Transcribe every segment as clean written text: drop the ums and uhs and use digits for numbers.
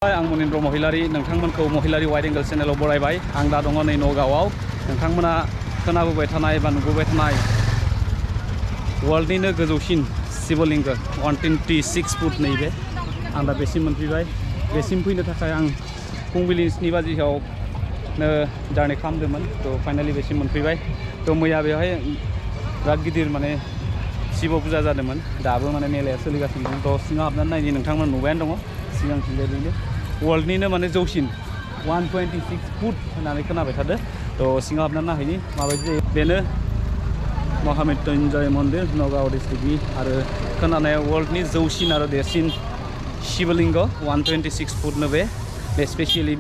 आं मनिन्द्र महिलारि नोंथांमोनखौ महिलारि wide angle चेनेलाव बरायबाय आं दा दङ नै नगावआव नोंथांमोना खोनाबोबाय थानाय बा नुबोबाय थानाय वर्ल्डनिनो गोजौसिन शिवलिंग 126 फुट नैबे आं दा बेसिम मोनफैबाय बेसिम फैनो थाखाय आं फुंबिलि 7 बाजियावनो जार्नि खालामदोंमोन थ' फाइनालि बेसिम मोनफैबाय थ' मैया बेवहाय बिराद गिदिर माने शिव फुजा जादोंमोन दाबो माने मेलाया सोलिगासिनो दं थ' सिङाव हाबनानै नायनि नोंथांमोन नुबायानो दङ सिगांथिंजाय बेनो वर्ल्डनिनो माने जौसिन 126 फुट होननानै खोनाबाय थादो थ' सिङाव हाबनानै नायहैनि माबायदि जायो बेनो महा मृत्युंजय मन्दिर नगाव डिस्ट्रिक्टनि आरो खोनानायाव वर्ल्डनि जौसिन आरो देरसिन शिवलिंग 126 फुटनो बे स्पेसियेलि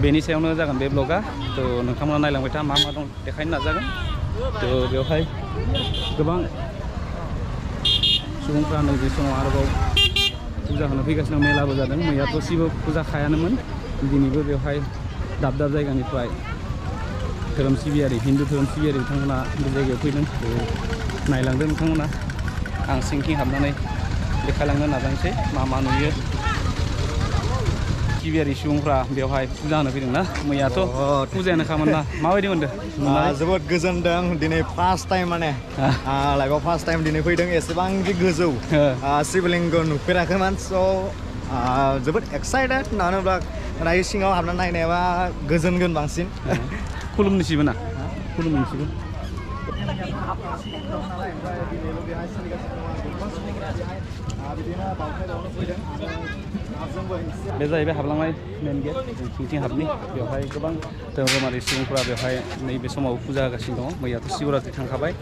बेनि सायावनो जागोन बे ब्लगा थ' नोंथांमोना नायलांबाय था मा मा दं देखायनो नाजागोन थ' बेवहाय गोबां सुबुंफ्रा नैबे समाव आरोबाव फुजा होनो फैगासिनो मेलाबो जादों मैयाथ' शिव फुजा खायानोमोन दिनैबो बेवहाय दाब दाब जायगानिफ्राय धोरोम सिबियारि हिन्दु धोरोम सिबियारि बिथांमोना बे जायगायाव फैदों नायलांदों नोंथांमोना आं सिंथिं हाबनानै देखायलांनो नाजानोसै मा मा नुयो सिबियारि सुबुंफ्रा बेवहाय फुजा होनो फैदों ना मैयाथ' फुजायानो खामोन ना माबायदि मोनदों जोबोद गोजोनदों दिनै फार्स्ट टाइम माने लाइफआव फार्स्ट टाइम दिनै फैदों एसेबांखि गोजौ शिवलिंग नुफेराखैमोन स' जोबोद एक्साइटेड मानो होनोब्ला दायो सिङाव हाबनानै नायनायाबा गोजोनगोन बांसिन खुलुमनोसैबो ना खुलुमनोसैबो बे जाहैबाय हाबलांनाय मेन गेट जों सिंथिं हाबनि बेवहाय गोबां धोरोमारि सुबुंफोरा बेवहाय नैबे समाव फुजा होगासिनो दङ मैयाथ' शिवरात्रि थांखाबाय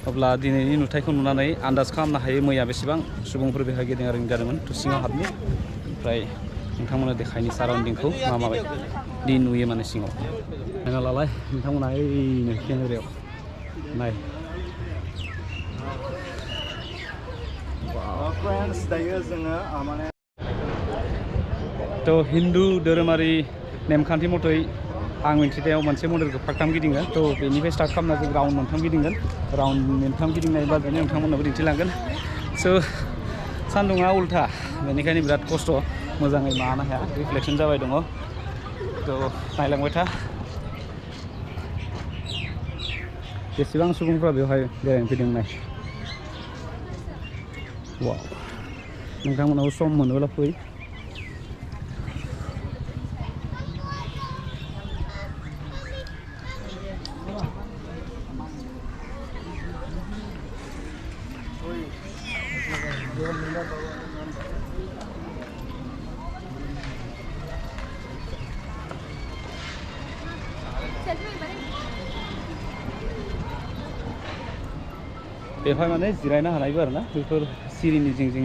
अब्ला दिनैनि नुथायखौ नुनानै आन्दाज खालामनो हायो मैया बेसेबां सुबुंफोर बेवहाय गेदेर आरिं जादोंमोन थ' सिङाव हाबनि ओमफ्राय नोंथांमोना देखायनि साराउन्डिंखौ माबायदि नुयो माने सिङाव नायना लालाय नोंथांमोना ओइनो केमेरायाव नाय फ्रेन्ड्स दायो जोङो माने थ' हिन्दु धोरोमारि नेमखान्थि मथै आं मिन्थिनायाव मोनसे मन्दिरखौ फार्स्ट गिदिंगोन थ' बेनिफ्राय स्टार्ट खालामना जों राउन्ड मोनथाम गिदिंगोन राउन्ड मोनथाम गिदिंनाय बादिनो नोंथांमोननोबो दिन्थिलांगोन स' सान्दुङा उल्था बेनिखायनो बिराद खस्थ' मोजाङै मानो हाया रिफ्लेक्सन जाबाय दङ थ' नायलांबाय था बेसेबां सुबुंफ्रा बेवहाय बेरायनो फैदों नाय वाव नोंथांमोनाबो सम मोनोब्ला फै बेवहाय माने जिरायनो हानायबो आरोना बेफोर सिरिनि जिं जिं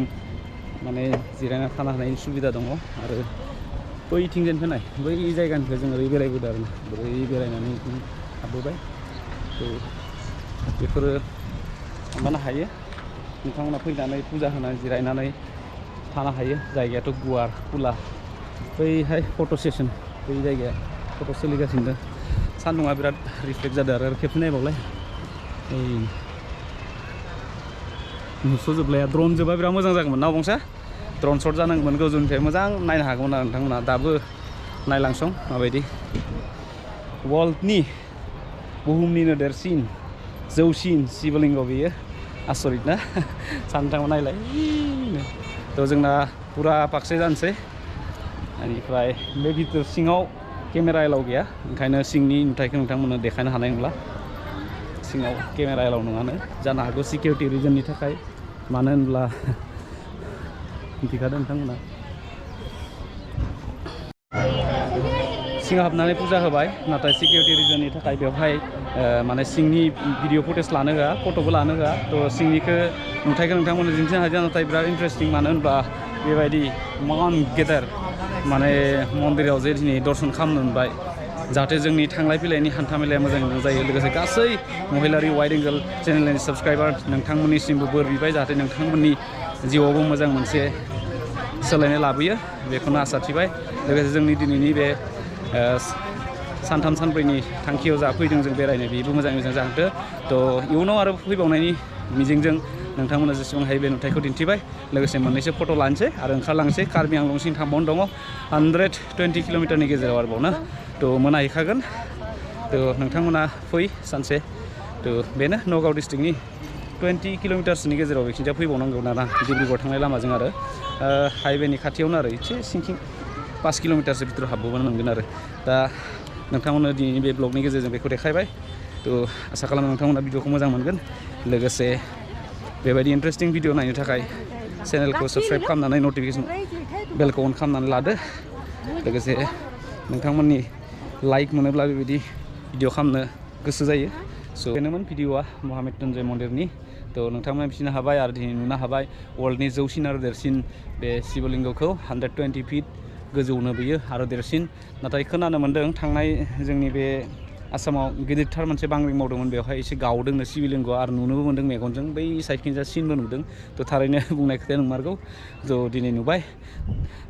माने जिरायना थानो हानायनि सुबिदा दङ आरो बैथिंजायनिफ्राय नाय बै जायगानिफ्राय जों ओरै बेरायबोदों आरोना ओरै बेरायनानै हाबबोबाय थ' बेफोरो माबानो हायो नोंथांमोना फैनानै फुजा होनानै जिरायनानै थानो हायो जायगायाथ' गुवार खुला बैहाय फट' सेसन बै जायगाया फट' सोलिगासिनो दं सान्दुङा बिराद रिफ्लेक्ट जादों आरो खेबसे नायबावलाय नुस'जोबलाया ड्रन जोबा बिराद मोजां जागौमोन ना बंसा ड्रन शट जानांगौमोन गोजौनिफ्राय मोजां नायनो हागौमोन आरो नोंथांमोना दाबो नायलांसं माबायदि वर्ल्डनि बुहुमनिनो देरसिन जौसिन शिवलिंग बेयो आसरित ना सानथाङाव नायलाय थ' जोंना फुरा पाकसे जानोसै बेनिफ्राय बे भितर सिङाव केमेरा एलाव गैया ओंखायनो सिंनि नुथायखौ नोंथांमोननो देखायनो हानाय नंला सिङाव केमेरा एलाव नङानो जानो हागौ सिकिउरिटि रिजननि थाखाय मानो होनब्ला मिथिखादों नोंथांमोना सिङाव हाबनानै फुजा होबाय नाथाय सिकिउरिटि रिजननि थाखाय बेवहाय माने सिंनि भिडिअ फुटेज लानो होआ फट'बो लानो होआ थ' सिंनिखौ नुथायखौ नोंथांमोननो दिन्थिनो हायो नाथाय बिराद इन्टारेस्टिं मानो होनब्ला बेबायदि मान गेदेर माने मन्दिराव जे दिनै दर्शन खालामनो मोनबाय जाहाथे जोंनि थांलाय फैलायनि हान्था मेलाया मोजाङै मोजां जायो लोगोसे गासै महिलारि वाइड एंगल चेनेलनि साबस्क्राइबार नोंथांमोननिसिमबो बोर बिबाय जाहाथे नोंथांमोननि जिउआवबो मोजां मोनसे सोलायनाय लाबोयो बेखौनो आसा थिबाय लोगोसे जोंनि दिनैनि बे सानथाम सानब्रैनि थांखियाव जा फैदों जों बेरायनो बेबो मोजाङै मोजां जाहाथे थ' इयुनाव आरो फैबावनायनि मिजिंजों नोंथांमोना जेसेबां हायो बे नुथायखौ दिन्थिबाय लोगोसे मोननैसो फट' लानोसै आरो ओंखारलांसै कार्बि आंलंसिम थांबावनो दङ 120 किल'मिटारनि गेजेराव आरोबाव ना थ' मोनाहैखागोन थ' नोंथांमोना फै सानसे थ' बेनो नगाव डिस्ट्रिक्टनि 20 किल'मिटारसोनि गेजेराव बेखिनिया फैबावनांगौ ना डिब्रुगड़ थांनाय लामाजों आरो हाइवेनि खाथियावनो आरो एसे सिंथिं 5 किल'मिटारसो भितर हाबबोनो मोनगोन आरो दा नोंथांमोननो दिनैनि बे ब्लगनि गेजेरजों बेखौ देखायबाय थ' आसा खालामो नोंथांमोना भिडिअखौ मोजां मोनगोन लोगोसे बेबायदि इन्टारेस्टिं भिडिअ नायनो थाखाय चेनेलखौ साबस्क्राइब खालामनानै नटिफिकेसन बेलखौ अन खालामनानै लादो लोगोसे नोंथांमोननि लाइक मोनोब्ला बेबायदि भिडिअ खालामनो गोसो जायो स' बेनोमोन भिडिअआ महा मृत्युंजय मन्दिरनि थ' नोंथांमोना मिथिनो हाबाय आरो दिनै नुनो हाबाय वर्ल्डनि जौसिन आरो देरसिन बे शिवलिंगखौ 120 फिट गोजौनो बियो आरो देरसिन नाथाय खोनानो मोन्दों थांनाय जोंनि बे आसामाव गिदिरथार मोनसे बांग्रिं मावदोंमोन बेवहाय एसे गावदोंनो शिवलिंगआ आरो नुनोबो मोन्दों मेगनजों बै साइडखिजा सिनबो नुदों थ' थारैनो बुंनाय खोथाया नंमारगौ थ' दिनै नुबाय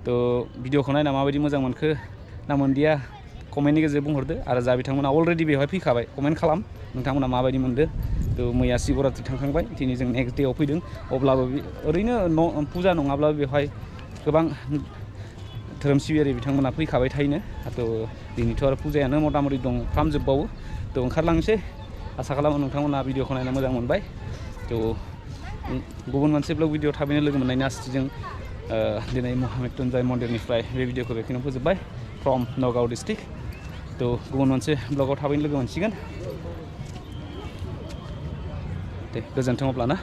थ' भिडिअखौ नायना माबायदि मोजां मोनखो ना मोनदिया कमेन्टनि गेजेरजों बुंहरदो आरो जा बिथांमोना अलरेडि बेवहाय फैखाबाय कमेन्ट खालाम नोंथांमोना माबायदि मोनदो थ' मैया शिवरात्रि थांखांबाय दिनै जों नेक्स्ट डेआव फैदों अब्लाबो ओरैनो फुजा नङाब्लाबो बेवहाय गोबां धोरोम सिबियारि बिथांमोना फैखाबाय थायोनो थ' दिनैथ' आरो फुजायानो मथा मथि दं खालामजोबबावो थ' ओंखारलांसै आसा खालामो नोंथांमोना भिडिअखौ नायना मोजां मोनबाय थ' गुबुन मोनसे ब्लग भिडिअ थाबैनो लोगो मोननायनि आसथिजों दिनै महा मृत्युंजय मन्दिरनिफ्राय बे भिडिअखौ बेखिनियाव फोजोबबाय फ्रम नगाव डिस्ट्रिक्ट थ' गुबुन मोनसे ब्लगाव थाबैनो लोगो मोनसिगोन दे गोजोन्थों अब्ला ना